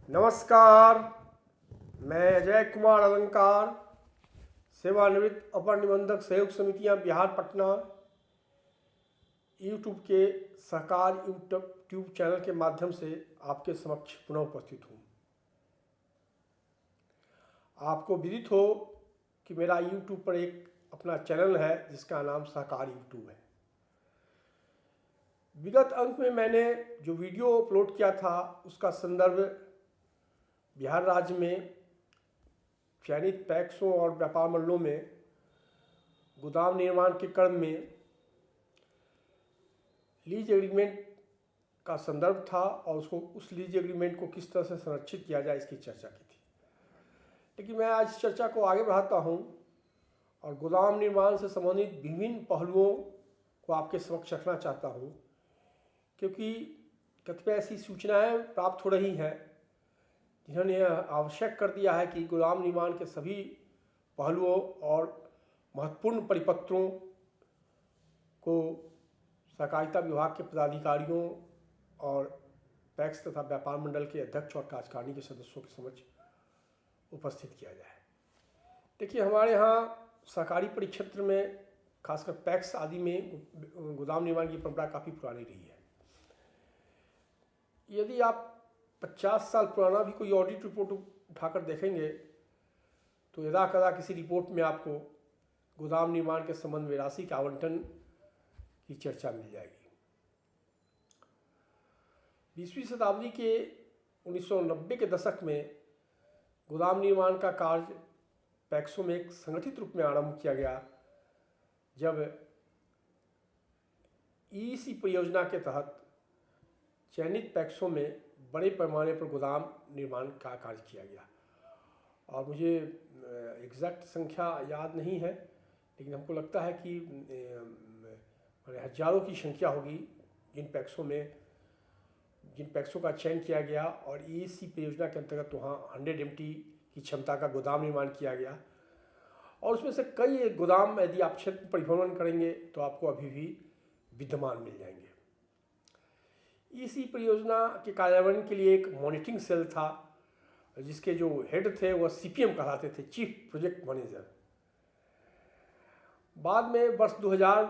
नमस्कार। मैं अजय कुमार अलंकार, सेवानिवृत्त अपर निबंधक सहयोग समितियां बिहार पटना, यूट्यूब के सहकार यूट्यूब चैनल के माध्यम से आपके समक्ष पुनः उपस्थित हूँ। आपको विदित हो कि मेरा यूट्यूब पर एक अपना चैनल है जिसका नाम सहकार यूट्यूब है। विगत अंक में मैंने जो वीडियो अपलोड किया था उसका संदर्भ बिहार राज्य में चयनित पैक्सों और व्यापार मंडलों में गोदाम निर्माण के क्रम में लीज एग्रीमेंट का संदर्भ था और उस लीज एग्रीमेंट को किस तरह से संरक्षित किया जाए इसकी चर्चा की थी। लेकिन मैं आज इस चर्चा को आगे बढ़ाता हूं और गोदाम निर्माण से संबंधित विभिन्न पहलुओं को आपके समक्ष रखना चाहता हूं, क्योंकि कतिपय ऐसी सूचनाएं प्राप्त हो रही हैं जिन्होंने यह आवश्यक कर दिया है कि गोदाम निर्माण के सभी पहलुओं और महत्वपूर्ण परिपत्रों को सहकारिता विभाग के पदाधिकारियों और पैक्स तथा व्यापार मंडल के अध्यक्ष और कार्यकारिणी के सदस्यों के समक्ष उपस्थित किया जाए। देखिए, हमारे यहाँ सहकारी परिक्षेत्र में खासकर पैक्स आदि में गोदाम निर्माण की परंपरा काफ़ी पुरानी रही है। यदि आप 50 साल पुराना भी कोई ऑडिट रिपोर्ट उठाकर देखेंगे तो यदा कदा किसी रिपोर्ट में आपको गोदाम निर्माण के संबंध में राशि के आवंटन की चर्चा मिल जाएगी। 20वीं शताब्दी के 1990 के दशक में गोदाम निर्माण का कार्य पैक्सों में एक संगठित रूप में आरंभ किया गया, जब ईईसी परियोजना के तहत चयनित पैक्सों में बड़े पैमाने पर गोदाम निर्माण का कार्य किया गया। और मुझे एग्जैक्ट संख्या याद नहीं है, लेकिन हमको लगता है कि हजारों की संख्या होगी जिन पैक्सों का चयन किया गया और ईईसी परियोजना के अंतर्गत वहाँ 100 MT की क्षमता का गोदाम निर्माण किया गया। और उसमें से कई गोदाम यदि आप क्षेत्र परिभ्रमण करेंगे तो आपको अभी भी विद्यमान मिल जाएंगे। इसी परियोजना के कार्यान्वयन के लिए एक मॉनिटरिंग सेल था जिसके जो हेड थे वह CPM कहलाते थे, चीफ प्रोजेक्ट मैनेजर। बाद में वर्ष 2000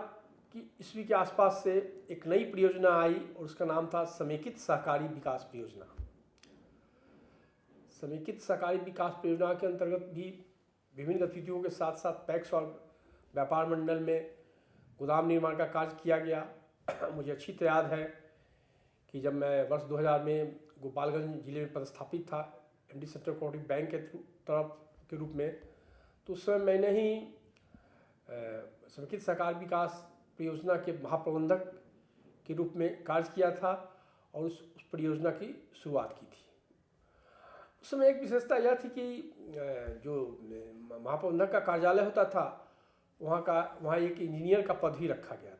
की ईस्वी के आसपास से एक नई परियोजना आई और उसका नाम था समेकित सहकारी विकास परियोजना। समेकित सहकारी विकास परियोजना के अंतर्गत भी विभिन्न गतिविधियों के साथ साथ पैक्स और व्यापार मंडल में गोदाम निर्माण का कार्य किया गया। मुझे अच्छी तरह याद है कि जब मैं वर्ष 2000 में गोपालगंज जिले में पदस्थापित था MD सेंट्रल कोऑपरेटिव बैंक के तरफ के रूप में, तो उस समय मैंने ही समेकित सहकार विकास परियोजना के महाप्रबंधक के रूप में कार्य किया था और उस परियोजना की शुरुआत की थी। उस समय एक विशेषता यह थी कि जो महाप्रबंधक का कार्यालय होता था वहाँ एक इंजीनियर का पद भी रखा गया था।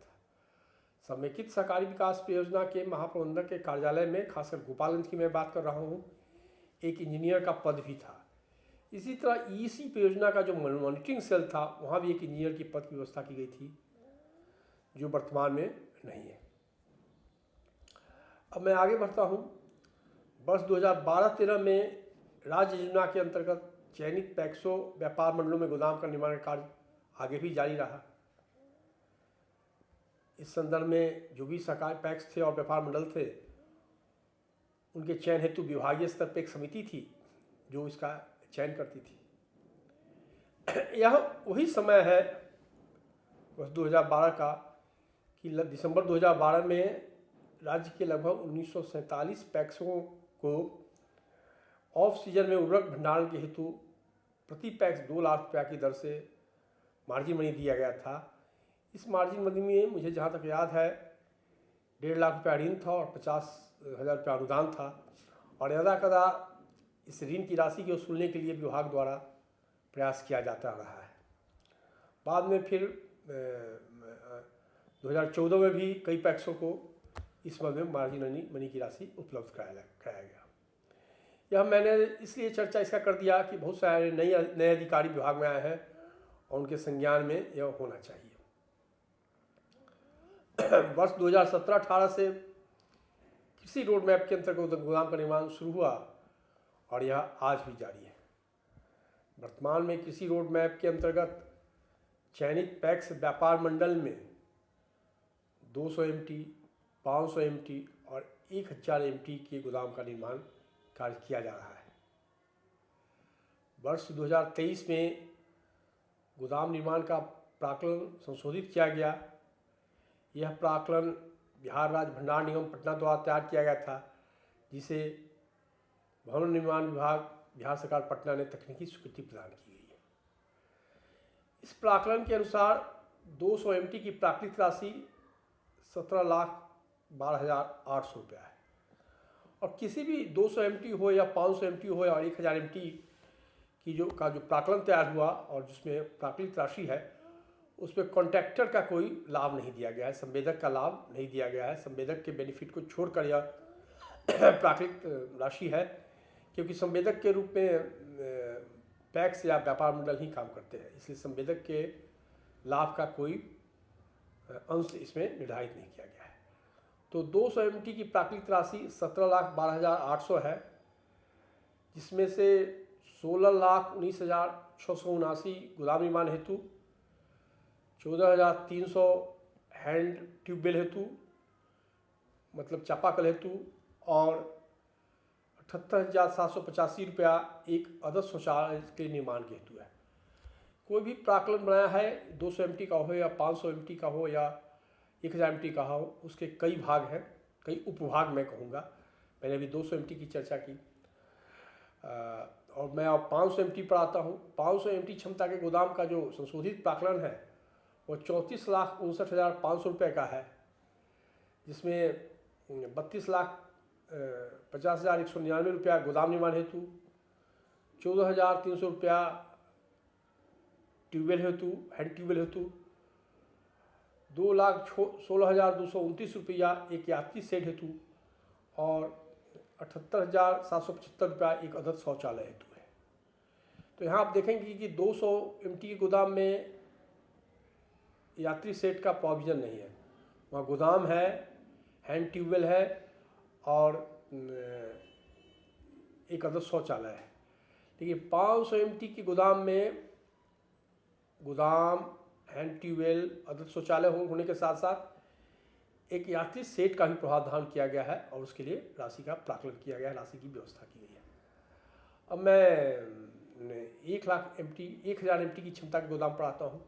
समेकित सहकारी विकास परियोजना के महाप्रबंधक के कार्यालय में, खासकर गोपालगंज की मैं बात कर रहा हूँ, एक इंजीनियर का पद भी था। इसी तरह ईईसी परियोजना का जो मॉनिटरिंग सेल था वहाँ भी एक इंजीनियर की पद की व्यवस्था की गई थी, जो वर्तमान में नहीं है। अब मैं आगे बढ़ता हूँ। वर्ष 2012-13 में राज्य योजना के अंतर्गत चयनित पैक्सों व्यापार मंडलों में गोदाम का निर्माण कार्य आगे भी जारी रहा। इस संदर्भ में जो भी सहकारी पैक्स थे और व्यापार मंडल थे उनके चयन हेतु विभागीय स्तर पर एक समिति थी जो इसका चयन करती थी। यह वही समय है वर्ष 2012 का कि दिसंबर 2012 में राज्य के लगभग 1947 पैक्सों को ऑफ सीजन में उर्वरक भंडारण के हेतु प्रति पैक्स 2 लाख रुपया की दर से मार्जिन मनी दिया गया था। इस मार्जिन मनी में मुझे जहाँ तक याद है 1.5 लाख रुपया ऋण था और 50,000 रुपया अनुदान था। और यदा कदा इस ऋण की राशि को वसूलने के लिए विभाग द्वारा प्रयास किया जाता रहा है। बाद में फिर 2014 में भी कई पैक्सों को इस मद में मार्जिन मनी की राशि उपलब्ध कराया गया। यह मैंने इसलिए चर्चा इसका कर दिया कि बहुत सारे नए अधिकारी विभाग में आए हैं और उनके संज्ञान में यह होना चाहिए। वर्ष 2017-18 से कृषि रोड मैप के अंतर्गत गोदाम का निर्माण शुरू हुआ और यह आज भी जारी है। वर्तमान में कृषि रोड मैप के अंतर्गत चयनित पैक्स व्यापार मंडल में 200 MT, 500 MT और 1000 MT के गोदाम का निर्माण कार्य किया जा रहा है। वर्ष 2023 में गोदाम निर्माण का प्राक्कलन संशोधित किया गया। यह प्राक्कलन बिहार राज्य भंडार निगम पटना द्वारा तैयार किया गया था, जिसे भवन निर्माण विभाग बिहार सरकार पटना ने तकनीकी स्वीकृति प्रदान की गई है। इस प्राक्कलन के अनुसार 200 MT की प्राकृतिक राशि 17,12,800 रुपया है और किसी भी 200 MT हो या 500 MT हो और 1000 MT की जो प्राक्कलन तैयार हुआ और जिसमें प्राकृतिक राशि है, उसमें कॉन्ट्रैक्टर का कोई लाभ नहीं दिया गया है, संवेदक का लाभ नहीं दिया गया है। संवेदक के बेनिफिट को छोड़कर यह प्राकृतिक राशि है, क्योंकि संवेदक के रूप में पैक्स या व्यापार मंडल ही काम करते हैं, इसलिए संवेदक के लाभ का कोई अंश इसमें निर्धारित नहीं किया गया है। तो 200 MT की प्राकृतिक राशि 17,12,800 है, जिसमें से 16,19,679 गोदाम निर्माण हेतु, 14,300 हैंड ट्यूबवेल हेतु मतलब चापाकल हेतु और 78,785 रुपया एक आदर्श शौचालय के निर्माण के हेतु है। कोई भी प्राक्कलन बनाया है 200 MT का हो या 500 MT का हो या 1000 MT का हो, उसके कई भाग हैं, कई उपभाग मैं कहूँगा। मैंने अभी 200 MT की चर्चा की और मैं अब 500 MT पर आता हूँ। 500 MT क्षमता के गोदाम का जो संशोधित प्राक्कलन है वो 34,59,500 रुपये का है, जिसमें 32,50,199 रुपया गोदाम निर्माण हेतु, 14,300 रुपया ट्यूबवेल हेतु, हैंड ट्यूबवेल हेतु, 2,16,229 रुपया एक यात्री शेड हेतु और 78,775 रुपया एक आदर्श शौचालय हेतु है। तो यहाँ आप देखेंगे कि 200 MT के गोदाम में यात्री सेट का प्रोविज़न नहीं है, वहाँ गोदाम है, हैंड ट्यूबवेल है और एक आदर्श शौचालय है। देखिए 500 MT के गोदाम में गोदाम, हैंड ट्यूबवेल, आदर्श शौचालय होने के साथ साथ एक यात्री सेट का भी प्रावधान किया गया है और उसके लिए राशि का प्राक्कलन किया गया है, राशि की व्यवस्था की गई है। अब मैं 1000 MT की क्षमता के गोदाम पर आता हूँ।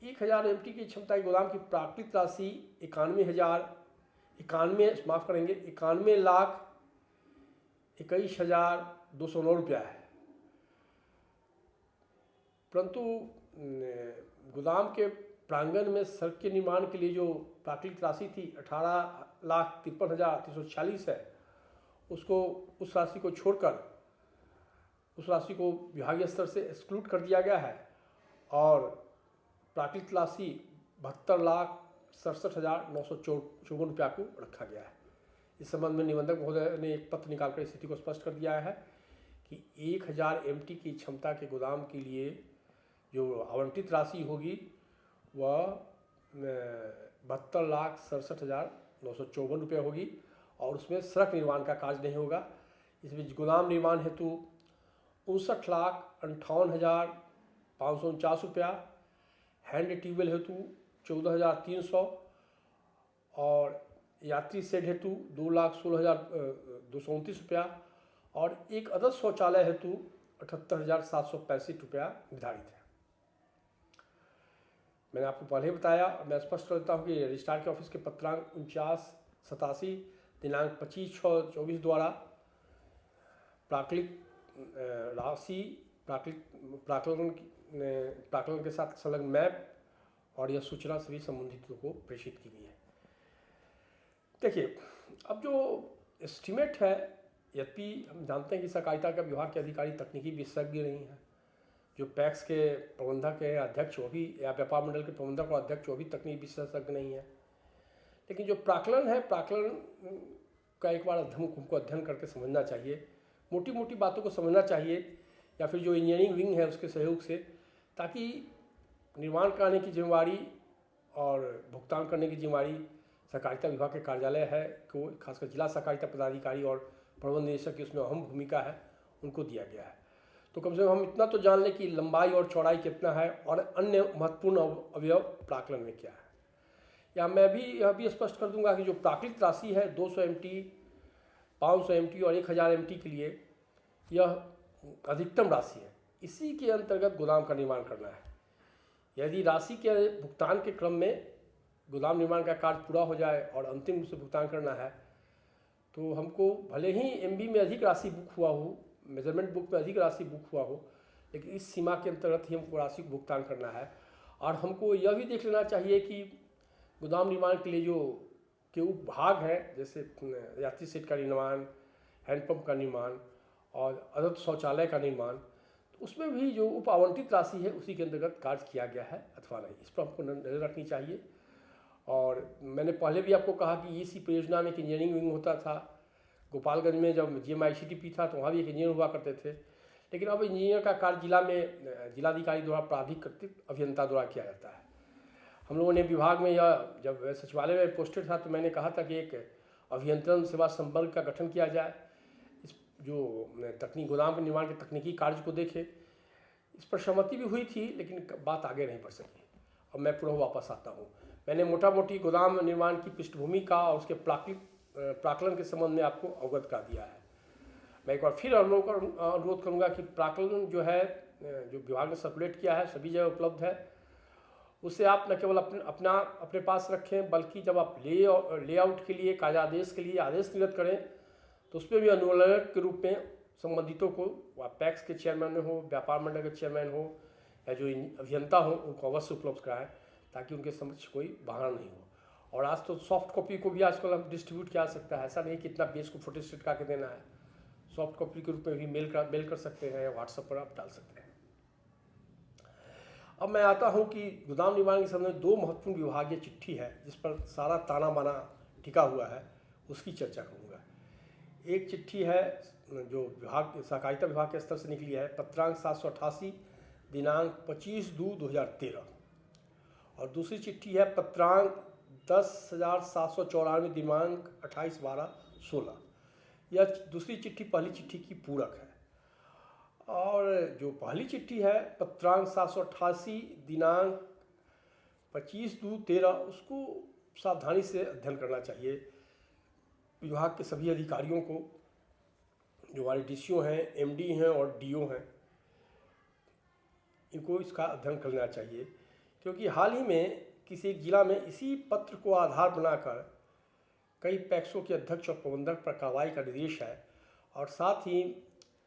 1000 MT की क्षमता के गोदाम की प्राकृतिक राशि 91,21,209 रुपया है, परंतु गोदाम के प्रांगण में सड़क के निर्माण के लिए जो प्राकृतिक राशि थी 18,53,346 है, उस राशि को छोड़कर उस राशि को विभागीय स्तर से एक्सक्लूड कर दिया गया है और प्राकृतिक राशि 72,67,954 रुपया को रखा गया है। इस संबंध में निबंधक महोदय ने एक पत्र निकालकर स्थिति को स्पष्ट कर दिया है कि 1000 MT की क्षमता के गोदाम के लिए जो आवंटित राशि होगी वह 72,67,954 रुपये होगी और उसमें सड़क निर्माण का कार्य नहीं होगा। इसमें गोदाम निर्माण हेतु 59,58,549 रुपया, हैंड ट्यूबवेल हेतु 14,300 और यात्री शेड हेतु 2,16,229 रुपया और एक आदर्श शौचालय हेतु 78,765 रुपया निर्धारित है। मैंने आपको पहले बताया, मैं स्पष्ट कर देता हूँ कि रजिस्ट्रार के ऑफिस के पत्रांक 4987 दिनांक 25/6/24 द्वारा प्राकृतिक राशि प्राक्कलन के साथ संलग्न मैप और यह सूचना सभी संबंधितों को प्रेषित की गई है। देखिए, अब जो एस्टीमेट है, यद्यपि हम जानते हैं कि सहकारिता का विभाग के अधिकारी तकनीकी विशेषज्ञ नहीं है, जो पैक्स के प्रबंधक हैं, अध्यक्ष वो भी, या व्यापार मंडल के प्रबंधक और अध्यक्ष वो भी तकनीकी विशेषज्ञ नहीं है, लेकिन जो प्राक्कलन है, प्राक्कलन का एक बार हमको अध्ययन करके समझना चाहिए, मोटी मोटी बातों को समझना चाहिए, या फिर जो इंजीनियरिंग विंग है उसके सहयोग से, ताकि निर्माण कराने की जिम्मेवारी और भुगतान करने की जिम्मेवारी सहकारिता विभाग के कार्यालय है को, खासकर जिला सहकारिता पदाधिकारी और प्रबंध निदेशक की उसमें अहम भूमिका है, उनको दिया गया है। तो कम से कम हम इतना तो जान लें कि लंबाई और चौड़ाई कितना है और अन्य महत्वपूर्ण अवयव प्राकलन में क्या है। या मैं भी यह भी स्पष्ट कर दूंगा कि जो प्राकृत राशि है 200 MT, 500 MT और 1000 MT के लिए यह अधिकतम राशि है। इसी के अंतर्गत गोदाम का निर्माण करना है। यदि राशि के भुगतान के क्रम में गोदाम निर्माण का कार्य पूरा हो जाए और अंतिम रूप से भुगतान करना है तो हमको भले ही MB में अधिक राशि बुक हुआ हो, मेजरमेंट बुक में अधिक राशि बुक हुआ हो, लेकिन इस सीमा के अंतर्गत ही हमको राशि को भुगतान करना है। और हमको यह भी देख लेना चाहिए कि गोदाम निर्माण के लिए जो के उपभाग हैं, जैसे यात्री सेट का निर्माण, हैंडपम्प का निर्माण और अदत्त शौचालय का निर्माण, तो उसमें भी जो उप आवंटित राशि है उसी के अंतर्गत कार्य किया गया है अथवा नहीं, इस पर हमको नज़र रखनी चाहिए। और मैंने पहले भी आपको कहा कि इसी परियोजना में एक इंजीनियरिंग विंग होता था। गोपालगंज में जब GMICTP था तो वहाँ भी एक इंजीनियर हुआ करते थे, लेकिन अब इंजीनियर का कार्य जिला में जिलाधिकारी द्वारा प्राधिकृत अभियंता द्वारा किया जाता है। हम लोगों ने विभाग में यह जब सचिवालय में पोस्टेड था तो मैंने कहा था कि एक अभियंत्रण सेवा संवर्ग का गठन किया जाए, इस जो तकनीक गोदाम के निर्माण के तकनीकी कार्य को देखे। इस पर सहमति भी हुई थी, लेकिन बात आगे नहीं बढ़ सकी। अब मैं पुनः वापस आता हूँ। मैंने मोटा मोटी गोदाम निर्माण की पृष्ठभूमि का और उसके प्राकलन के संबंध में आपको अवगत कर दिया है। मैं एक बार फिर अनुरोध करूँगा कि प्राकलन जो है, जो विभाग ने सर्कुलेट किया है, सभी जगह उपलब्ध है। उसे आप न केवल अपने पास रखें, बल्कि जब आप लेआउट के लिए, कार्यादेश के लिए आदेश निर्गत करें तो उसमें भी अनुलग्नक के रूप में संबंधितों को, पैक्स के चेयरमैन हो, व्यापार मंडल के चेयरमैन हो या जो अभियंता हो, उनको अवश्य उपलब्ध कराएं ताकि उनके समक्ष कोई बहाना नहीं हो। और आज तो सॉफ्ट कॉपी को भी आजकल हम डिस्ट्रीब्यूट किया सकता है, ऐसा नहीं कि इतना पेज को फोटोस्टेट करके देना है। सॉफ्ट कॉपी के रूप में भी मेल कर सकते हैं या व्हाट्सएप पर आप डाल सकते हैं। अब मैं आता हूं कि गोदाम निर्माण के संबंध में दो महत्वपूर्ण विभागीय चिट्ठी है जिस पर सारा ताना बाना टिका हुआ है, उसकी चर्चा करूंगा। एक चिट्ठी है जो विभाग सहकारिता विभाग के स्तर से निकली है, पत्रांक 788 दिनांक 25/2/2013, और दूसरी चिट्ठी है पत्रांक 10,794 दिनांक 28/12/16। यह दूसरी चिट्ठी पहली चिट्ठी की पूरक है। और जो पहली चिट्ठी है पत्रांक 788 दिनांक 25/2/13, उसको सावधानी से अध्ययन करना चाहिए। विभाग के सभी अधिकारियों को, जो हमारे DCO हैं, MD हैं और DO हैं, इनको इसका अध्ययन करना चाहिए, क्योंकि हाल ही में किसी एक जिला में इसी पत्र को आधार बनाकर कई पैक्सों के अध्यक्ष और प्रबंधक पर कार्रवाई का निर्देश है, और साथ ही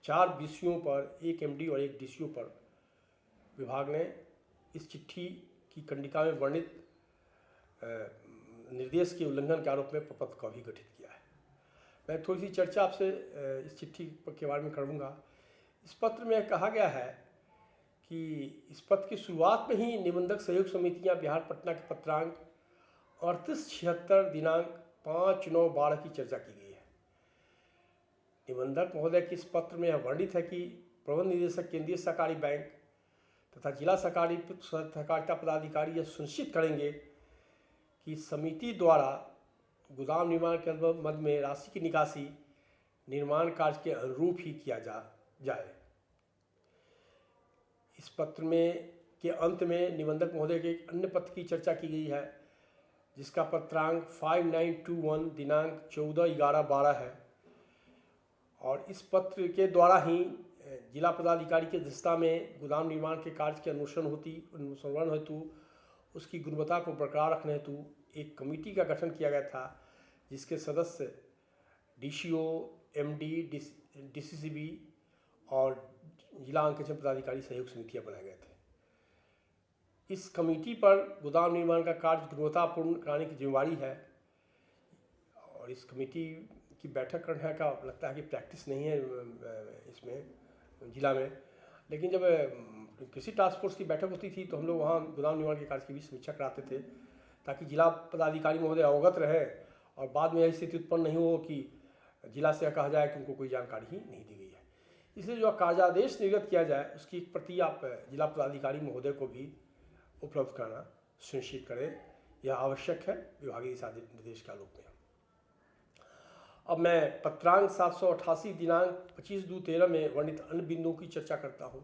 4 BCO पर, 1 MD और 1 DCO पर विभाग ने इस चिट्ठी की कंडिका में वर्णित निर्देश के उल्लंघन के आरोप में प्रपत्र का भी गठित किया है। मैं थोड़ी सी चर्चा आपसे इस चिट्ठी के बारे में करूँगा। इस पत्र में कहा गया है कि इस पत्र की शुरुआत में ही निबंधक सहयोग समितियां बिहार पटना के पत्रांक 3876 दिनांक 5/9/12 की चर्चा की गई है। निबंधक महोदय के इस पत्र में यह वर्णित है कि प्रबंध निदेशक केंद्रीय सहकारी बैंक तथा जिला सहकारिता पदाधिकारी यह सुनिश्चित करेंगे कि समिति द्वारा गोदाम निर्माण के मद में राशि की निकासी निर्माण कार्य के अनुरूप ही किया जाए। इस पत्र में के अंत में निबंधक महोदय के एक अन्य पत्र की चर्चा की गई है, जिसका पत्रांक 5921 दिनांक 14/11/12 है, और इस पत्र के द्वारा ही जिला पदाधिकारी की अध्यक्षता में गोदाम निर्माण के कार्य के अनुसरण हेतु उसकी गुणवत्ता को बरकरार रखने हेतु एक कमेटी का गठन किया गया था, जिसके सदस्य DCO, MD, DCCB और जिला अंकेक्षण पदाधिकारी सहयोग समितियां बनाए गए थे। इस कमेटी पर गोदाम निर्माण का कार्य गुणवत्तापूर्ण कराने की जिम्मेवारी है, और इस कमेटी की बैठक करने का लगता है कि प्रैक्टिस नहीं है इसमें जिला में, लेकिन जब किसी टास्क फोर्स की बैठक होती थी तो हम लोग वहाँ गोदाम निर्माण के कार्य की भी समीक्षा कराते थे, ताकि जिला पदाधिकारी महोदय अवगत रहे और बाद में यह स्थिति उत्पन्न नहीं हो कि जिला से कहा जाए कि उनको कोई जानकारी ही नहीं दी गई है। इसलिए जो कार्यादेश निर्गत किया जाए उसकी एक प्रति आप जिला पदाधिकारी महोदय को भी उपलब्ध कराना सुनिश्चित करें, यह आवश्यक है विभागीय दिशा निर्देश के आलोक में। अब मैं पत्रांक 788 दिनांक 25/2/13 में वर्णित अन्य बिंदुओं की चर्चा करता हूँ।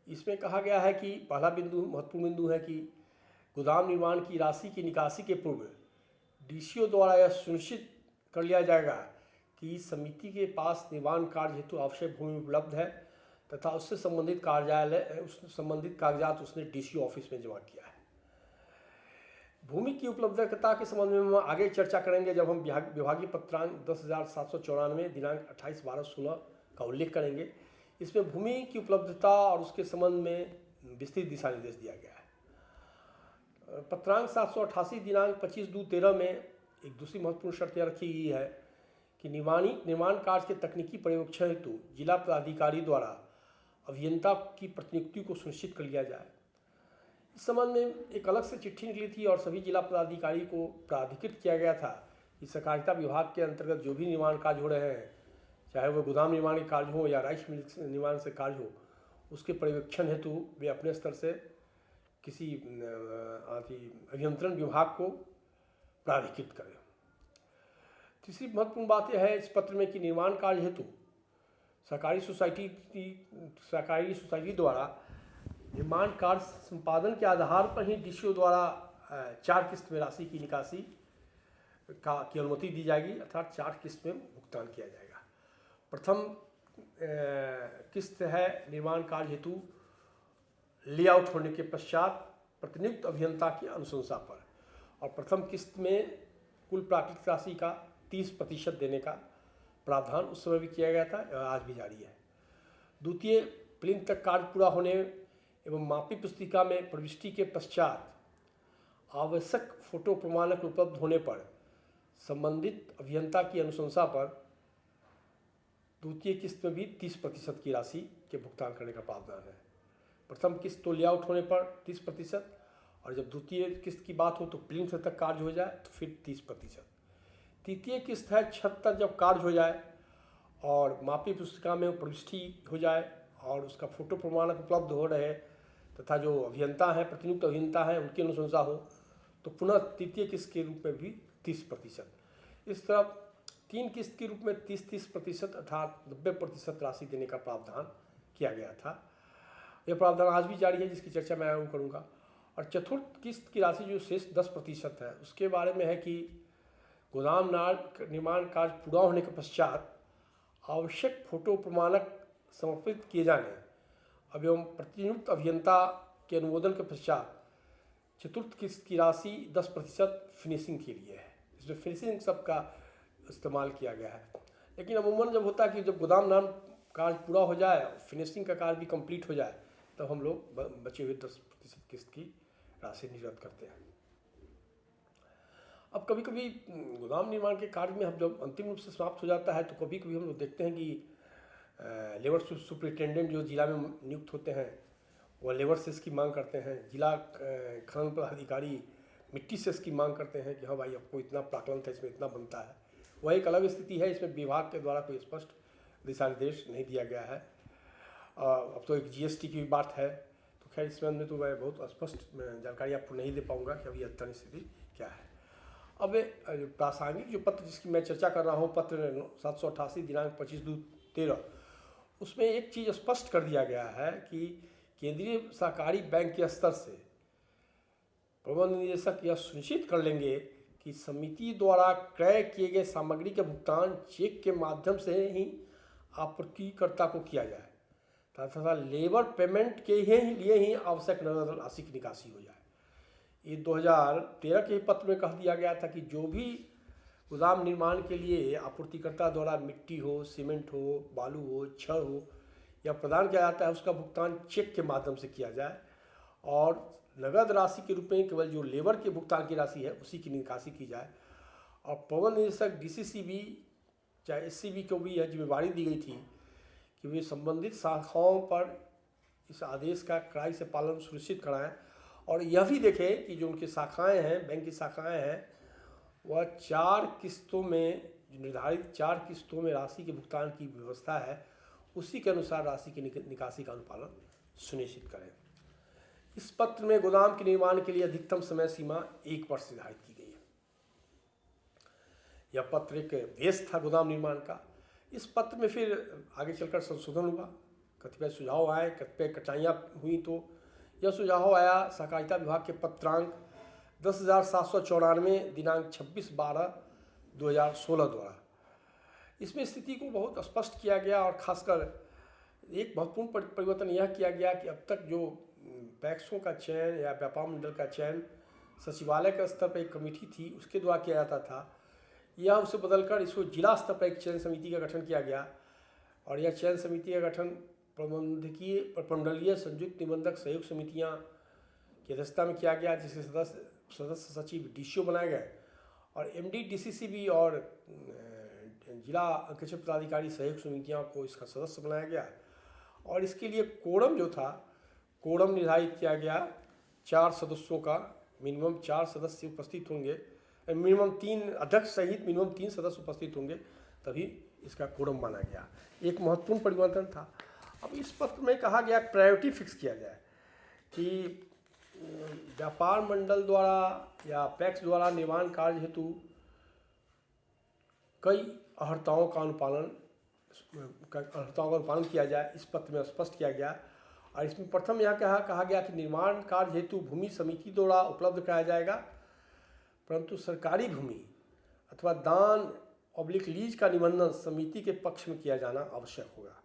इसमें कहा गया है कि पहला बिंदु महत्वपूर्ण बिंदु है कि गोदाम निर्माण की राशि की निकासी के पूर्व डीसीओ द्वारा यह सुनिश्चित कर लिया जाएगा कि समिति के पास निर्माण कार्य हेतु आवश्यक भूमि उपलब्ध है तथा उससे संबंधित कागजात उसने डीसीओ ऑफिस में जमा किया है। भूमि की उपलब्धता के संबंध में हम आगे चर्चा करेंगे जब हम विभागीय पत्रांक 10,794 दिनांक 28/12/16 का उल्लेख करेंगे। इसमें भूमि की उपलब्धता और उसके संबंध में विस्तृत दिशा निर्देश दिया गया है। पत्रांक 788 दिनांक 25/2/13 में एक दूसरी महत्वपूर्ण शर्त यह रखी गई है कि निर्माण कार्य के तकनीकी पर्यवेक्षण हेतु जिला पदाधिकारी द्वारा अभियंता की प्रतिनियुक्ति को सुनिश्चित कर लिया जाए। इस संबंध में एक अलग से चिट्ठी निकली थी और सभी जिला पदाधिकारी को प्राधिकृत किया गया था कि सहकारिता विभाग के अंतर्गत जो भी निर्माण कार्य हो रहे हैं, चाहे वो गोदाम निर्माण के कार्य हो या राइस मिल निर्माण से कार्य हो, उसके पर्यवेक्षण हेतु वे अपने स्तर से किसी अभियंत्रण विभाग को प्राधिकृत करें। तीसरी महत्वपूर्ण बात यह है इस पत्र में कि निर्माण कार्य हेतु सहकारी सोसाइटी द्वारा निर्माण कार्य संपादन के आधार पर ही डीसीओ द्वारा 4 किस्त में राशि की निकासी की अनुमति दी जाएगी, अर्थात 4 किस्त में भुगतान किया जाएगा। प्रथम किस्त है निर्माण कार्य हेतु लेआउट होने के पश्चात प्रतिनियुक्त अभियंता की अनुशंसा पर, और प्रथम किस्त में कुल प्राकृतिक राशि का 30% देने का प्रावधान उस समय भी किया गया था, आज भी जारी है। द्वितीय प्लिंथ तक कार्य पूरा होने एवं मापी पुस्तिका में प्रविष्टि के पश्चात आवश्यक फोटो प्रमाणक उपलब्ध होने पर संबंधित अभियंता की अनुशंसा पर द्वितीय किस्त में भी 30% की राशि के भुगतान करने का प्रावधान है। प्रथम किस्त तो लेआउट होने पर 30%, और जब द्वितीय किस्त की बात हो तो प्लिंथ तक कार्य हो जाए तो फिर 30%। तृतीय किस्त है छत तक जब कार्य हो जाए और मापी पुस्तिका में प्रविष्टि हो जाए और उसका फोटो प्रमाणक उपलब्ध हो रहे तथा जो अभियंता हैं, प्रतिनियुक्त अभियंता हैं, उनकी अनुशंसा हो तो पुनः तृतीय किस्त के रूप में भी 30%। इस तरह 3 किस्त के रूप में 30% अर्थात 90% राशि देने का प्रावधान किया गया था। यह प्रावधान आज भी जारी है, जिसकी चर्चा मैं आगे करूँगा। और चतुर्थ किस्त की राशि जो शेष 10% है, उसके बारे में है कि गोदाम निर्माण कार्य पूरा होने के पश्चात आवश्यक फोटो प्रमाणक समर्पित किए जाने एवं प्रतिनियुक्त अभियंता के अनुमोदन के पश्चात चतुर्थ किस्त की राशि 10% फिनिशिंग के लिए है। इसमें फिनिशिंग सब का इस्तेमाल किया गया है, लेकिन अमूमन जब होता है कि जब गोदाम निर्माण कार्य पूरा हो जाए, फिनिशिंग का कार्य भी कंप्लीट हो जाए, तब हम लोग बचे हुए 10% किस्त की राशि निर्गत करते हैं। अब कभी कभी गोदाम निर्माण के कार्य में हम जब अंतिम रूप से समाप्त हो जाता है तो कभी कभी हम लोग देखते हैं कि लेबर सुपरिटेंडेंट जो जिला में नियुक्त होते हैं वह लेबर सेस की मांग करते हैं, जिला खनन पदाधिकारी मिट्टी सेस की मांग करते हैं कि हाँ भाई आपको इतना प्राकलन था, इसमें इतना बनता है। वह एक अलग स्थिति है, इसमें विभाग के द्वारा कोई स्पष्ट दिशा निर्देश नहीं दिया गया है। अब तो एक जीएसटी की भी बात है, तो खैर इसमें में तो मैं बहुत स्पष्ट जानकारी आपको नहीं दे पाऊँगा कि अभी अद्यतन स्थिति क्या है। अब प्रासंगिक जो पत्र जिसकी मैं चर्चा कर रहा हूँ, पत्र 788 दिनांक 25/2/13, उसमें एक चीज़ स्पष्ट कर दिया गया है कि केंद्रीय सहकारी बैंक के स्तर से प्रबंध निदेशक यह सुनिश्चित कर लेंगे कि समिति द्वारा क्रय किए गए सामग्री के भुगतान चेक के माध्यम से ही आपूर्तिकर्ता को किया जाए तथा लेबर पेमेंट के लिए ही आवश्यक नकद राशि की निकासी हो जाए। ये 2013 के पत्र में कह दिया गया था कि जो भी गोदाम निर्माण के लिए आपूर्तिकर्ता द्वारा मिट्टी हो, सीमेंट हो, बालू हो, छड़ हो या प्रदान किया जाता है, उसका भुगतान चेक के माध्यम से किया जाए और नगद राशि के रूप में केवल जो लेबर के भुगतान की राशि है उसी की निकासी की जाए। और प्रबंध निदेशक डीसीसीबी चाहे एससीबी को भी यह जिम्मेदारी दी गई थी कि वे संबंधित शाखाओं पर इस आदेश का कड़ाई से पालन सुनिश्चित कराएं और यह भी देखें कि जो उनकी शाखाएं हैं, बैंक की शाखाएं हैं, वह 4 किस्तों में जो निर्धारित 4 किस्तों में राशि के भुगतान की व्यवस्था है उसी के अनुसार राशि की निकासी का अनुपालन सुनिश्चित करें। इस पत्र में गोदाम के निर्माण के लिए अधिकतम समय सीमा 1 वर्ष निर्धारित की गई है। यह पत्र एक बेस था गोदाम निर्माण का। इस पत्र में फिर आगे चलकर संशोधन हुआ, कतिपय सुझाव आए, कतिपय कठिनाइयाँ हुई, तो यह सुझाव आया सहकारिता विभाग के पत्रांक 10,794 दिनांक 26/12/2016 द्वारा। इसमें स्थिति को बहुत स्पष्ट किया गया और खासकर एक महत्वपूर्ण परिवर्तन यह किया गया कि अब तक जो पैक्सों का चयन या व्यापार मंडल का चयन सचिवालय के स्तर पर एक कमेटी थी उसके द्वारा किया जाता था, यह उसे बदलकर इसको जिला स्तर पर एक चयन समिति का गठन किया गया। और यह चयन समिति का गठन प्रबंधकीय प्रमंडलीय संयुक्त निबंधक सहयोग समितियां की अध्यक्षता में किया गया, जिसके सदस्य सचिव डीसीओ बनाए गए और एमडी डीसीसीबी और जिला अंकेक्षण पदाधिकारी सहयोग समितियों को इसका सदस्य बनाया गया। और इसके लिए कोरम जो था, कोरम निर्धारित किया गया 4 सदस्यों का, मिनिमम 4 सदस्य उपस्थित होंगे, मिनिमम 3 अध्यक्ष सहित मिनिमम 3 सदस्य उपस्थित होंगे, तभी इसका कोरम माना गया। एक महत्वपूर्ण परिवर्तन था। अब इस पत्र में कहा गया प्रायोरिटी फिक्स किया जाए कि व्यापार मंडल द्वारा या पैक्स द्वारा निर्माण कार्य हेतु कई अर्हताओं का अनुपालन किया जाए, इस पत्र में स्पष्ट किया गया। और इसमें प्रथम यह कहा गया कि निर्माण कार्य हेतु भूमि समिति द्वारा उपलब्ध कराया जाएगा, परंतु सरकारी भूमि अथवा दान ऑब्लिक लीज का निबंधन समिति के पक्ष में किया जाना आवश्यक होगा।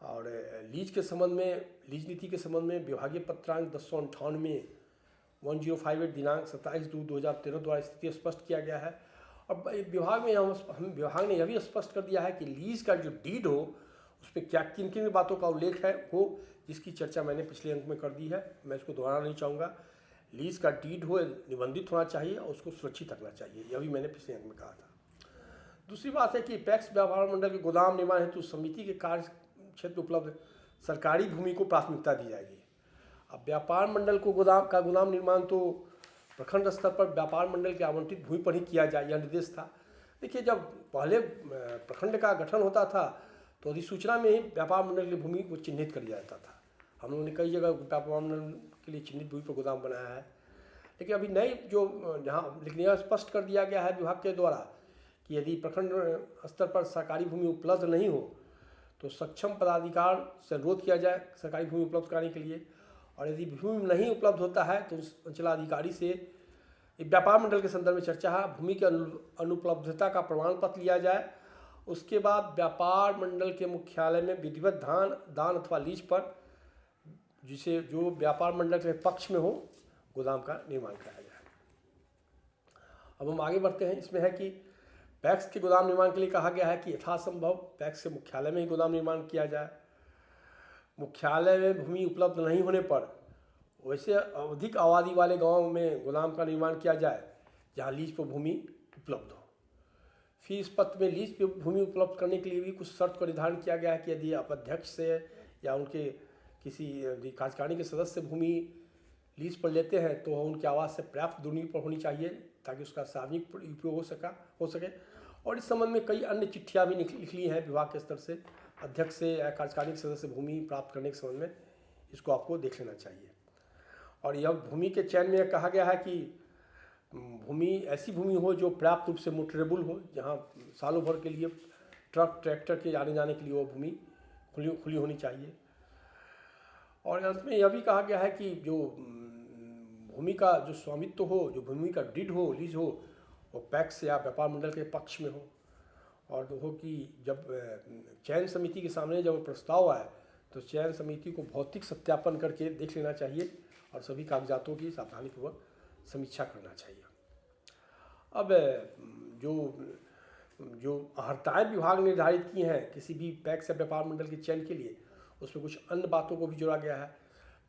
और लीज के संबंध में, लीज नीति के संबंध में विभागीय पत्रांक 1058 दिनांक 27/2/2013 द्वारा स्थिति स्पष्ट किया गया है। और विभाग ने यह भी स्पष्ट कर दिया है कि लीज का जो डीड हो उस पर क्या किन किन बातों का उल्लेख है हो, जिसकी चर्चा मैंने पिछले अंक में कर दी है, मैं इसको दोहराना नहीं चाहूँगा। लीज का डीड हो, निबंधित होना चाहिए और उसको सुरक्षित रखना चाहिए, यह भी मैंने पिछले अंक में कहा था। दूसरी बात है कि पैक्स व्यापार मंडल के गोदाम निर्माण हेतु समिति के कार्य क्षेत्र उपलब्ध सरकारी भूमि को प्राथमिकता दी जाएगी। अब व्यापार मंडल को गोदाम निर्माण तो प्रखंड स्तर पर व्यापार मंडल के आवंटित भूमि पर ही किया जाए, यह निर्देश था। देखिए, जब पहले प्रखंड का गठन होता था तो अधिसूचना में ही व्यापार मंडल की भूमि को चिन्हित कर दिया जाता था। हम लोगों ने कई जगह व्यापार मंडल के लिए चिन्हित भूमि पर गोदाम बनाया है, लेकिन अभी नई लेकिन यह स्पष्ट कर दिया गया है विभाग के द्वारा कि यदि प्रखंड स्तर पर सरकारी भूमि उपलब्ध नहीं हो तो सक्षम पदाधिकार से अनुरोध किया जाए सरकारी भूमि उपलब्ध कराने के लिए। और यदि भूमि नहीं उपलब्ध होता है तो उस अंचलाधिकारी से व्यापार मंडल के संदर्भ में चर्चा है, भूमि की अनुपलब्धता का प्रमाण पत्र लिया जाए। उसके बाद व्यापार मंडल के मुख्यालय में विधिवत दान अथवा लीज पर जो व्यापार मंडल के पक्ष में हो गोदाम का निर्माण कराया जाए। अब हम आगे बढ़ते हैं। इसमें है कि पैक्स के गोदाम निर्माण के लिए कहा गया है कि यथासंभव पैक्स के मुख्यालय में ही गोदाम निर्माण किया जाए। मुख्यालय में भूमि उपलब्ध नहीं होने पर वैसे अधिक आबादी वाले गांव में गोदाम का निर्माण किया जाए जहां लीज पर भूमि उपलब्ध हो। फिर इस पत्र में लीज पर भूमि उपलब्ध करने के लिए भी कुछ शर्त का निर्धारण किया गया है कि यदि आप अध्यक्ष से या उनके किसी कार्यकारिणी के सदस्य भूमि लीज पर लेते हैं तो उनके आवास से पर्याप्त दूरी पर होनी चाहिए ताकि उसका सार्वजनिक उपयोग हो सके। और इस संबंध में कई अन्य चिट्ठियाँ भी निकली हैं विभाग के स्तर से अध्यक्ष से या कार्यकारिणी सदस्य भूमि प्राप्त करने के संबंध में, इसको आपको देख लेना चाहिए। और यह भूमि के चयन में कहा गया है कि भूमि ऐसी भूमि हो जो पर्याप्त रूप से मोटरेबल हो, जहाँ सालों भर के लिए ट्रक ट्रैक्टर के आने जाने के लिए वो भूमि खुली होनी चाहिए। और अंत में यह भी कहा गया है कि जो भूमि का जो स्वामित्व हो, जो भूमि का डीड हो, लीज हो, वो पैक्स या व्यापार मंडल के पक्ष में हो। और हो कि जब चयन समिति के सामने जब प्रस्ताव आए तो चयन समिति को भौतिक सत्यापन करके देख लेना चाहिए और सभी कागजातों की सावधानीपूर्वक समीक्षा करना चाहिए। अब जो अर्हताएँ विभाग ने निर्धारित की हैं किसी भी पैक्स या व्यापार मंडल के चयन के लिए, उसमें कुछ अन्य बातों को भी जोड़ा गया है।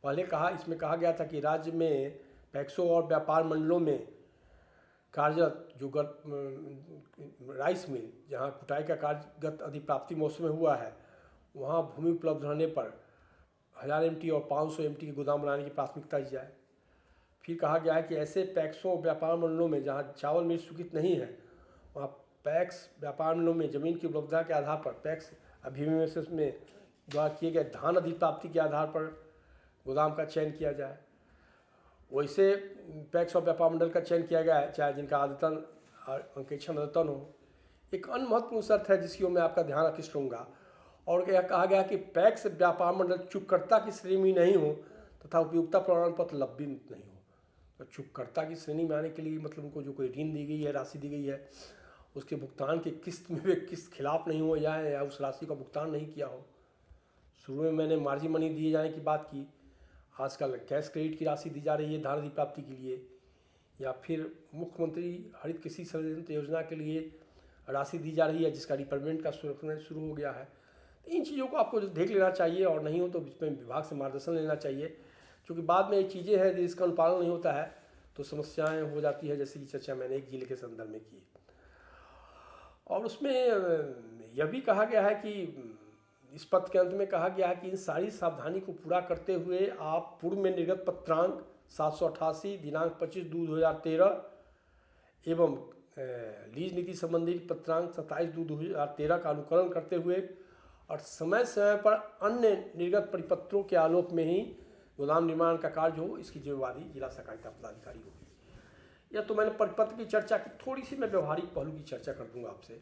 पहले इसमें कहा गया था कि राज्य में पैक्सों और व्यापार मंडलों में कार्यरत जो राइस मिल जहाँ कुटाई का कार्यगत अधिप्राप्ति मौसम में हुआ है, वहाँ भूमि उपलब्ध रहने पर 1000 MT और 500 MT के गोदाम बनाने की प्राथमिकता दी जाए। फिर कहा गया है कि ऐसे पैक्सों व्यापार मंडलों में जहाँ चावल मिल स्वीकृत नहीं है, वहाँ पैक्स व्यापार मंडलों में ज़मीन की उपलब्धता के आधार पर पैक्स अभिविन्यास में द्वारा किए गए धान अधिप्राप्ति के आधार पर गोदाम का चयन किया जाए। वैसे पैक्स और व्यापार मंडल का चयन किया गया है चाहे जिनका अंकेक्षण रतन हो। एक अन्य महत्वपूर्ण शर्त है जिसकी ओर मैं आपका ध्यान आकृष्ट करूँगा, और यह कहा गया कि पैक्स व्यापार मंडल चूककर्ता की श्रेणी में नहीं हो तथा उपयोगिता प्रमाण पत्र लंबित नहीं हो। तो चूककर्ता की श्रेणी में आने के लिए मतलब उनको जो कोई ऋण दी गई है, राशि दी गई है, उसके भुगतान की किस्त में वे किस्त खिलाफ नहीं हो जाए या उस राशि का भुगतान नहीं किया हो। शुरू में मैंने मार्जिन मनी दिए जाने की बात की, आजकल कैश क्रेडिट की राशि दी जा रही है धान आदि प्राप्ति के लिए, या फिर मुख्यमंत्री हरित कृषि संयंत्र योजना के लिए राशि दी जा रही है जिसका रिपेमेंट का शुरू हो गया है। तो इन चीज़ों को आपको देख लेना चाहिए, और नहीं हो तो इसमें विभाग से मार्गदर्शन लेना चाहिए, क्योंकि बाद में ये चीज़ें हैं जिसका अनुपालन नहीं होता है तो समस्याएं हो जाती है, जैसे कि चर्चा मैंने एक जिले के संदर्भ में की। और उसमें यह भी कहा गया है कि इस पत्र के अंत में कहा गया है कि इन सारी सावधानी को पूरा करते हुए आप पूर्व में निर्गत पत्रांक 788 दिनांक 25/2/2013 एवं लीज नीति संबंधी पत्रांक 27/2/2013 का अनुकरण करते हुए और समय समय पर अन्य निर्गत परिपत्रों के आलोक में ही गोदाम निर्माण का कार्य हो, इसकी जिम्मेवारी जिला सहकारिता पदाधिकारी होगी। या तो मैंने परिपत्र की चर्चा की, थोड़ी सी मैं व्यवहारिक पहलू की चर्चा कर दूंगा आपसे।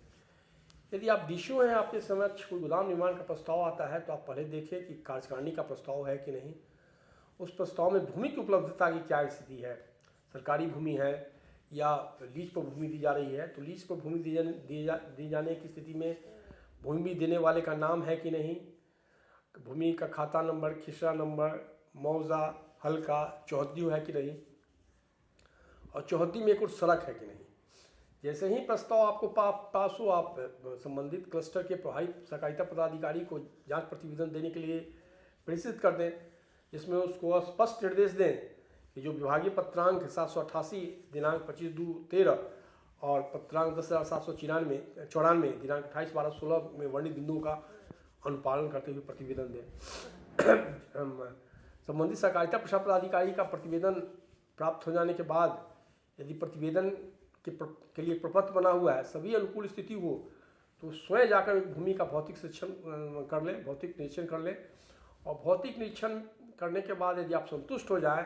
यदि आप डीसीओ हैं, आपके समक्ष कोई गोदाम निर्माण का प्रस्ताव आता है तो आप पहले देखें कि कार्यकारिणी का प्रस्ताव है कि नहीं, उस प्रस्ताव में भूमि की उपलब्धता की क्या स्थिति है, सरकारी भूमि है या लीज पर भूमि दी जा रही है। तो लीज पर भूमि दी जाने की स्थिति में भूमि देने वाले का नाम है कि नहीं, भूमि का खाता नंबर, खिसरा नंबर, मौजा, हल्का, चौहद्दी है कि नहीं, और चौहद्दी में एक और सड़क है कि नहीं। जैसे ही प्रस्ताव आपको पास हो, आप संबंधित क्लस्टर के प्रभारी सहकारिता पदाधिकारी को जांच प्रतिवेदन देने के लिए प्रेषित कर दें, जिसमें उसको स्पष्ट निर्देश दें कि जो विभागीय पत्रांक 788 दिनांक 25/2/13 और पत्रांक 10,794 दिनांक 28/12/16 में वर्णित बिंदुओं का अनुपालन करते हुए प्रतिवेदन दें। संबंधित सहकारिता प्रशासन पदाधिकारी का प्रतिवेदन प्राप्त हो जाने के बाद यदि प्रतिवेदन के लिए प्रपत्र बना हुआ है, सभी अनुकूल स्थिति हो, तो स्वयं जाकर भूमि का भौतिक निरीक्षण कर ले, भौतिक निरीक्षण कर ले, और भौतिक निरीक्षण करने के बाद यदि आप संतुष्ट हो जाए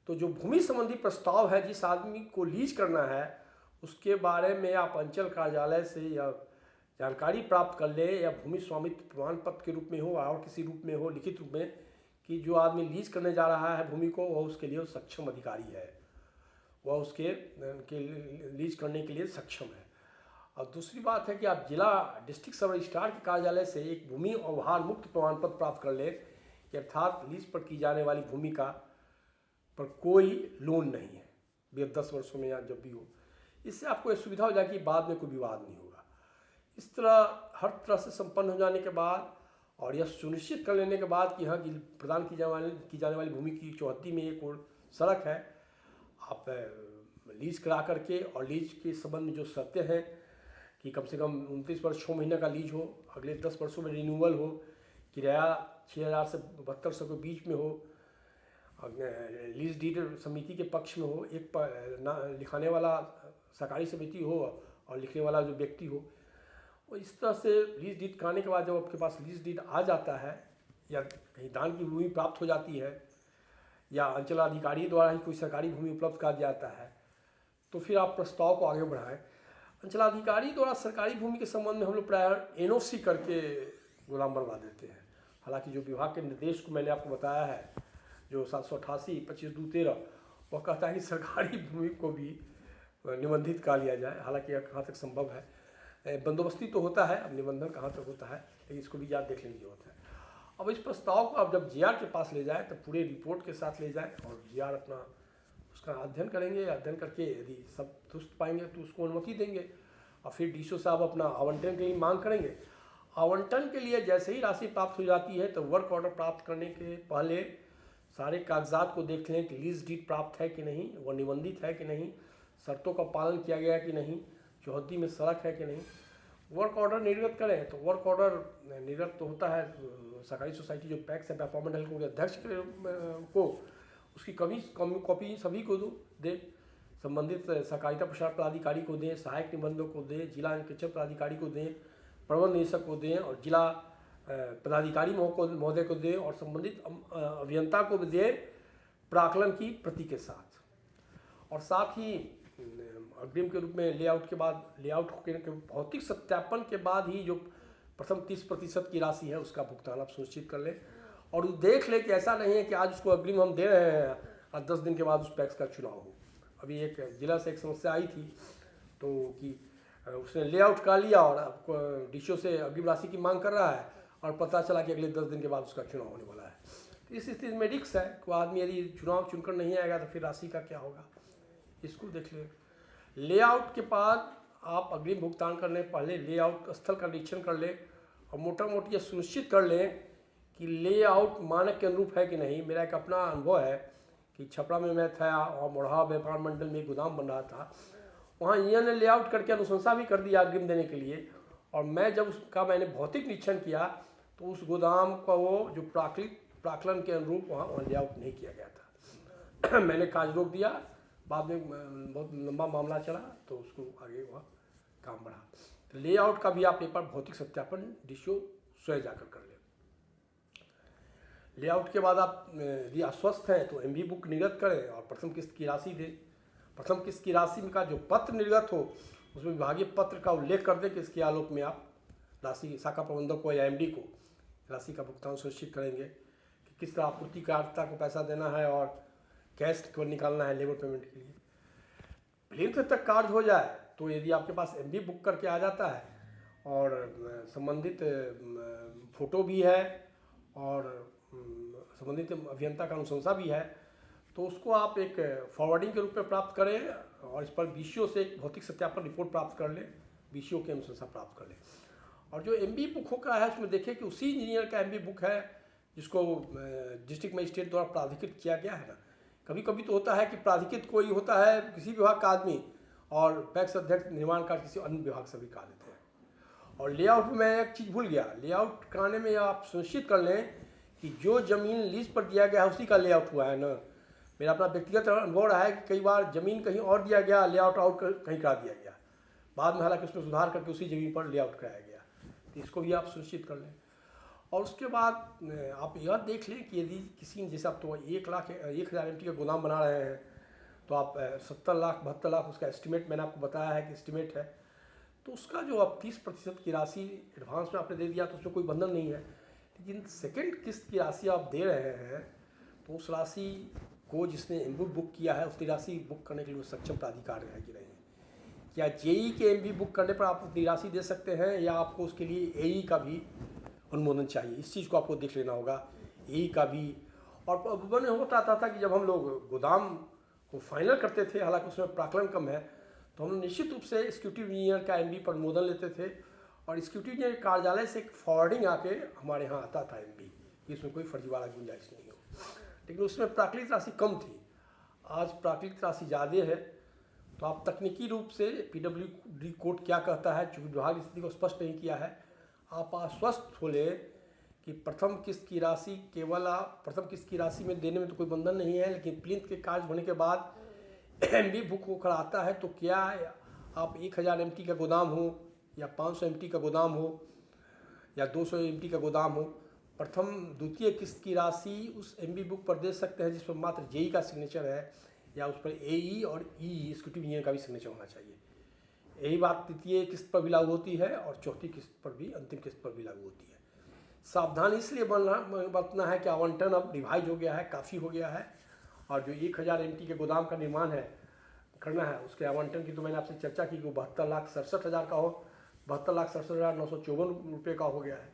तो जो भूमि संबंधी प्रस्ताव है जिस आदमी को लीज करना है उसके बारे में आप अंचल कार्यालय से या जानकारी प्राप्त कर ले, या भूमि स्वामित्व प्रमाण पत्र के रूप में हो और किसी रूप में हो, लिखित रूप में, कि जो आदमी लीज करने जा रहा है भूमि को वह उसके लिए सक्षम अधिकारी है, वह उसके लीज करने के लिए सक्षम है। और दूसरी बात है कि आप जिला डिस्ट्रिक्ट सब रजिस्ट्रार के कार्यालय से एक भूमि अवहार मुक्त प्रमाण पत्र प्राप्त कर ले कि अर्थात लीज पर की जाने वाली भूमि का पर कोई लोन नहीं है, वे 10 वर्षों में या जब भी हो। इससे आपको यह सुविधा हो जाएगी, बाद में कोई विवाद नहीं होगा। इस तरह हर तरह से संपन्न हो जाने के बाद और यह सुनिश्चित कर लेने के बाद कि हाँ कि प्रदान की जाने वाली भूमि की चौहद्दी में एक और सड़क है, आप लीज करा करके, और लीज के संबंध में जो शर्तें हैं कि कम से कम 29 वर्ष 6 महीने का लीज हो, अगले 10 वर्षों में रिन्यूअल हो, किराया 6,000 से 7200 के बीच में हो, लीज डीड समिति के पक्ष में हो, एक लिखाने वाला सरकारी समिति हो और लिखने वाला जो व्यक्ति हो। और इस तरह से लीज डीड कराने के बाद जब आपके पास लीज डीड आ जाता है या कहीं दान की भूमि प्राप्त हो जाती है या अंचलाधिकारी द्वारा ही कोई सरकारी भूमि उपलब्ध कर जाता है, तो फिर आप प्रस्ताव को आगे बढ़ाएं। अंचलाधिकारी द्वारा सरकारी भूमि के संबंध में हम लोग प्राय एनओसी करके गोदाम बनवा देते हैं। हालांकि जो विभाग के निर्देश को मैंने आपको बताया है, जो 788 25/2/13, वह कहता है कि सरकारी भूमि को भी निबंधित कर लिया जाए। हालांकि यह कहाँ तक संभव है, बंदोबस्ती तो होता है, अब निबंधन कहाँ तक होता है, लेकिन इसको भी याद देख लेने की जरूरत है। अब इस प्रस्ताव को आप जब जीआर के पास ले जाए तो पूरे रिपोर्ट के साथ ले जाए और जीआर अपना उसका अध्ययन करेंगे। अध्ययन करके यदि सब दुरुस्त पाएंगे तो उसको अनुमति देंगे, और फिर डीसीओ साहब अपना आवंटन के लिए मांग करेंगे। आवंटन के लिए जैसे ही राशि प्राप्त हो जाती है तो वर्क ऑर्डर प्राप्त करने के पहले सारे कागजात को देख लें कि लीज डीड प्राप्त है कि नहीं, वह निबंधित है कि नहीं, शर्तों का पालन किया गया कि नहीं, चौहद्दी में सड़क है कि नहीं। वर्क ऑर्डर निर्गत करें तो वर्क ऑर्डर निर्गत तो होता है सहकारी सोसाइटी जो पैक्स है व्यापार मंडल के अध्यक्ष को, उसकी कॉपी सभी को दे, संबंधित सहकारिता प्रसार पदाधिकारी को दें, सहायक निबंधक को दें, जिला अंकेक्षण पदाधिकारी को दें, प्रबंध निदेशक को दें और जिला पदाधिकारी महोदय को दें, और संबंधित अभियंता को भी दें प्राकलन की प्रति के साथ। और साथ ही अग्रिम के रूप में लेआउट के बाद लेआउट के भौतिक सत्यापन के बाद ही जो प्रथम 30% की राशि है उसका भुगतान आप सुनिश्चित कर लें। और देख लें कि ऐसा नहीं है कि आज उसको अग्रिम हम दे रहे हैं और 10 दिन के बाद उस पैक्स का चुनाव हो। अभी एक जिला से एक समस्या आई थी तो कि उसने लेआउट का लिया और आपको डीसीओ से अग्रिम राशि की मांग कर रहा है और पता चला कि अगले 10 दिन के बाद उसका चुनाव होने वाला है। तो इस स्थिति में रिस्क है कि आदमी यदि चुनाव चुनकर नहीं आएगा तो फिर राशि का क्या होगा, इसको देख लें। लेआउट के बाद आप अग्रिम भुगतान करने पहले लेआउट स्थल का निरीक्षण कर लें और मोटा मोटी ये सुनिश्चित कर लें कि लेआउट मानक के अनुरूप है कि नहीं। मेरा एक अपना अनुभव है कि छपरा में मैं था और मोढ़ा व्यापार मंडल में गोदाम बन रहा था, वहाँ ईएन ने लेआउट करके अनुशंसा भी कर दिया अग्रिम देने के लिए। और मैं जब उसका मैंने भौतिक निरीक्षण किया तो उस गोदाम का वो जो प्राकलन के अनुरूप वहाँ लेआउट नहीं किया गया था। मैंने काज रोक दिया, बाद में बहुत लंबा मामला चला तो उसको आगे वह काम बढ़ा। तो लेआउट का भी आप एक बार भौतिक सत्यापन डीसीओ स्वयं जाकर कर लें। लेआउट के बाद आप यदि आश्वस्त हैं तो एमबी बुक निर्गत करें और प्रथम किस्त की राशि दें। प्रथम किस्त की राशि का जो पत्र निर्गत हो उसमें विभागीय पत्र का उल्लेख कर दें कि इसके आलोक में आप राशि शाखा प्रबंधक को या एमडी को राशि का भुगतान सुनिश्चित करेंगे कि किस तरह आपूर्तिकर्ता को पैसा देना है और कैश को निकालना है लेबर पेमेंट के लिए। प्लिंथ तक कार्य हो जाए तो यदि आपके पास एमबी बुक करके आ जाता है और संबंधित फोटो भी है और संबंधित अभियंता का अनुशंसा भी है तो उसको आप एक फॉरवर्डिंग के रूप में प्राप्त करें और इस पर बीसीओ से एक भौतिक सत्यापन रिपोर्ट प्राप्त कर लें, बीसीओ की अनुशंसा प्राप्त कर लें। और जो एमबी बुक होगा है उसमें देखें कि उसी इंजीनियर का एमबी बुक है जिसको डिस्ट्रिक्ट मजिस्ट्रेट द्वारा प्राधिकृत किया गया है ना। कभी कभी तो होता है कि प्राधिकृत कोई होता है किसी विभाग का आदमी और पैक्स अध्यक्ष निर्माण कार्य किसी अन्य विभाग से भी करा देते हैं। और लेआउट में मैं एक चीज़ भूल गया, लेआउट कराने में आप सुनिश्चित कर लें कि जो ज़मीन लीज पर दिया गया है उसी का लेआउट हुआ है ना। मेरा अपना व्यक्तिगत अनुभव रहा है कि कई बार ज़मीन कहीं और दिया गया, लेआउट आउट कहीं करा दिया गया, बाद में हालांकि उसमें सुधार करके उसी ज़मीन पर लेआउट कराया गया। तो इसको भी आप सुनिश्चित कर लें। और उसके बाद आप यह देख लें कि यदि किसी ने जैसे आप तो 1,00,000 MT का गोदाम बना रहे हैं तो आप 70 लाख 72 लाख उसका एस्टिमेट मैंने आपको बताया है कि एस्टिमेट है, तो उसका जो आप 30% की राशि एडवांस में आपने दे दिया तो उसमें कोई बंधन नहीं है। लेकिन सेकेंड किस्त की राशि आप दे रहे हैं तो उस राशि को जिसने एमबी बुक किया है उसकी राशि बुक करने के लिए सक्षम प्राधिकार है कि नहीं। क्या जेई के एमबी बुक करने पर आप उतनी राशि दे सकते हैं या आपको उसके लिए एई का भी अनुमोदन चाहिए, इस चीज़ को आपको देख लेना होगा, एई का भी। और मैंने होता था कि जब हम लोग गोदाम को फाइनल करते थे, हालांकि उसमें प्राकलन कम है, तो हम निश्चित रूप से एग्जीक्यूटिव इंजीनियर का एमबी पर अनुमोदन लेते थे और एग्जीक्यूटिव इंजीनियर कार्यालय से एक फॉरवर्डिंग आके हमारे यहाँ आता था एमबी, इसमें कोई फर्जीवाड़ा गुंजाइश नहीं हो। लेकिन उसमें प्राकृतिक राशि कम थी, आज प्राकृतिक राशि ज़्यादा है। तो आप तकनीकी रूप से PWD कोड क्या कहता है, चूँकि विभाग स्थिति को स्पष्ट नहीं किया है, आप आश्वस्त हो लें कि प्रथम किस्त की राशि केवल आप प्रथम किस्त की राशि में देने में तो कोई बंधन नहीं है। लेकिन प्लिंथ के कार्य होने के बाद एमबी बुक होकर आता है तो क्या आप 1,000 MT का गोदाम हो या 500 MT का गोदाम हो या 200 MT का गोदाम हो, प्रथम द्वितीय किस्त की राशि उस एमबी बुक पर दे सकते हैं जिस पर मात्र जेई का सिग्नेचर है या उस पर एई और ई एग्जीक्यूटिव इंजीनियर का भी सिग्नेचर होना चाहिए। यही बात तृतीय किस्त पर भी लागू होती है और चौथी किस्त पर भी, अंतिम किस्त पर भी लागू होती है। सावधान इसलिए बरतना है कि आवंटन अब रिवाइज हो गया है, काफ़ी हो गया है और जो 1,000 MT के गोदाम का निर्माण है करना है उसके आवंटन की तो मैंने आपसे चर्चा की कि 72,67,000 का हो, 72,67,954 रुपये का हो गया है।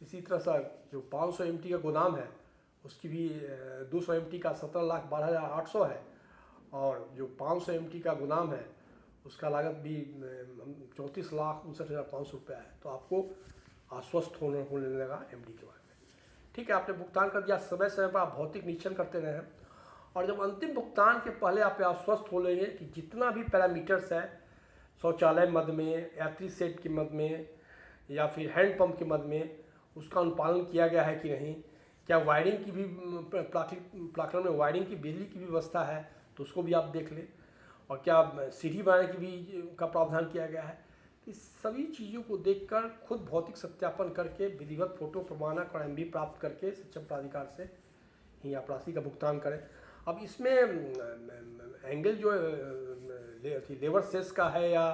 इसी तरह से जो 500 MT का गोदाम है उसकी भी 200 MT का 17,12,800 है और जो 500 MT का गोदाम है उसका लागत भी 34,59,500 रुपया है। तो आपको आश्वस्त होने लगा एमडी के बारे में। ठीक है, आपने भुगतान कर दिया, समय समय पर आप भौतिक निरीक्षण करते रहे और जब अंतिम भुगतान के पहले आप आश्वस्त हो लेंगे कि जितना भी पैरामीटर्स है, शौचालय मद में, यात्री सेट की मद में या फिर हैंडपम्प की मद में, उसका अनुपालन किया गया है कि नहीं, क्या वायरिंग की भी प्राकलन में वायरिंग की बिजली की भी व्यवस्था है तो उसको भी आप देख लें और क्या सीढ़ी बनाने की भी का प्रावधान किया गया है। इस सभी चीज़ों को देखकर खुद भौतिक सत्यापन करके विधिवत फोटो प्रमाणक और एमबी प्राप्त करके सक्षम प्राधिकार से ही आप राशि का भुगतान करें। अब इसमें एंगल जो लेबर सेस का है या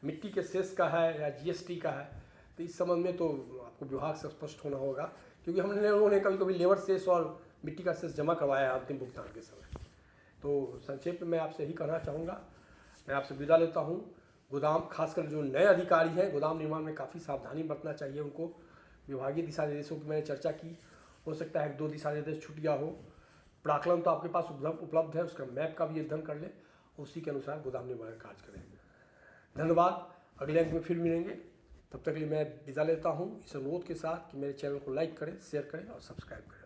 मिट्टी के सेस का है या जीएसटी का है, तो इस संबंध में तो आपको विभाग से स्पष्ट होना होगा, क्योंकि हमने लोगों ने कभी कभी लेबर सेस और मिट्टी का सेस जमा करवाया है अंतिम भुगतान के समय। तो संक्षेप में मैं आपसे यही कहना चाहूँगा, मैं आपसे विदा लेता हूँ। गोदाम, खासकर जो नए अधिकारी हैं, गोदाम निर्माण में काफ़ी सावधानी बरतना चाहिए उनको। विभागीय दिशा निर्देशों की मैंने चर्चा की, हो सकता है 1-2 दिशा निर्देश छूट गया हो। प्राक्कलन तो आपके पास उपलब्ध है, उसका मैप का भी अध्ययन कर लें, उसी के अनुसार गोदाम निर्माण का कार्य करें। धन्यवाद। अगले अंक में फिर मिलेंगे, तब तक के लिए मैं विदा लेता हूँ इस अनुरोध के साथ कि मेरे चैनल को लाइक करें, शेयर करें और सब्सक्राइब करें।